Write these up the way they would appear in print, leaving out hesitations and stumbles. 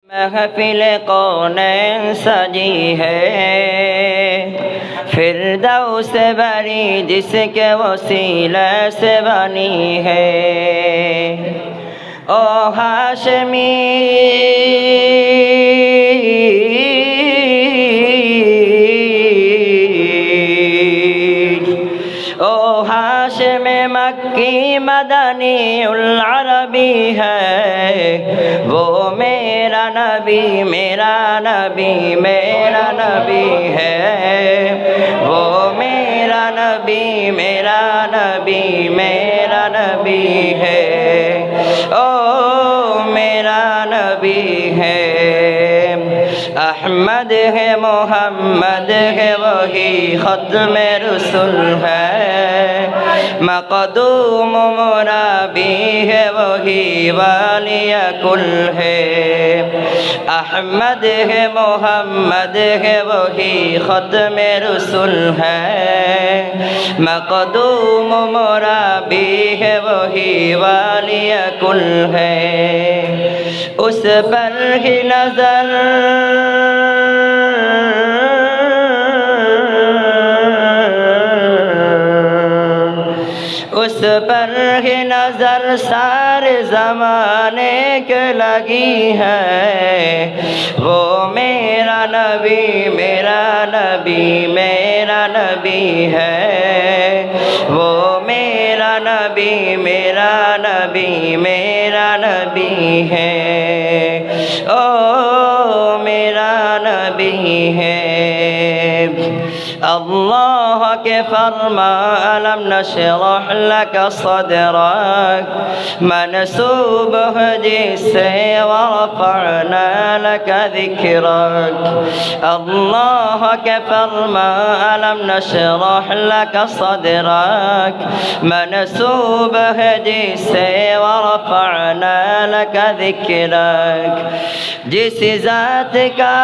महफिल कौनैन सजी है, फिरदौस बरी जिसके वसीला से बनी है। ओ हाशमी ओ हाशिम मक्की मदनी उल अरबी है, वो मेरा नबी मेरा नबी मेरा नबी है, वो मेरा नबी मेरा नबी मेरा नबी है, ओ मेरा नबी है। अहमद है मोहम्मद है वही ख़त्म रसूल है, मक़दूम मुराबी है वही वालिया कुल है। अहमद है मोहम्मद है वही ख़त्म रसूल है, मक़दूम मुराबी है वही वालिया कुल है। उस पर ही नजर उस पर ही नजर सारे ज़माने के लगी है, वो मेरा नबी मेरा नबी मेरा नबी है, वो मेरा नबी मेरा नबी मेरा नबी है, ओ मेरा नबी है। अल्लाह के फरमा अलम नशरह लक सदरक, मनसूब है जिससे वरफ़अना लक ज़िक्रक। अल्लाह के फरमा अलम नशरह लक सदरक, मनसूब है जिससे वरफ़अना लक ज़िक्रक। जिस ज़ात का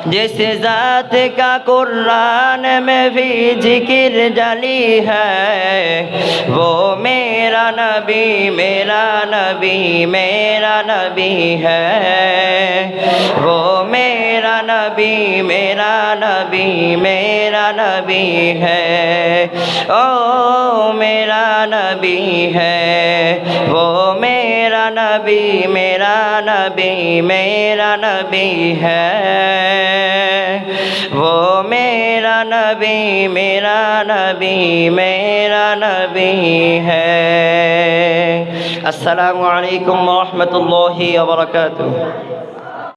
जिस ज़ात का कुरान में भी जिक्र जली है, वो मेरा नबी मेरा नबी मेरा नबी है, वो मेरा नबी मेरा नबी मेरा नबी है, ओ मेरा नबी है, वो मेरा नबी मेरा नबी मेरा नबी है, वो मेरा नबी मेरा नबी मेरा नबी है। अस्सलामु अलैकुम व रहमतुल्लाहि व बरकातुहू।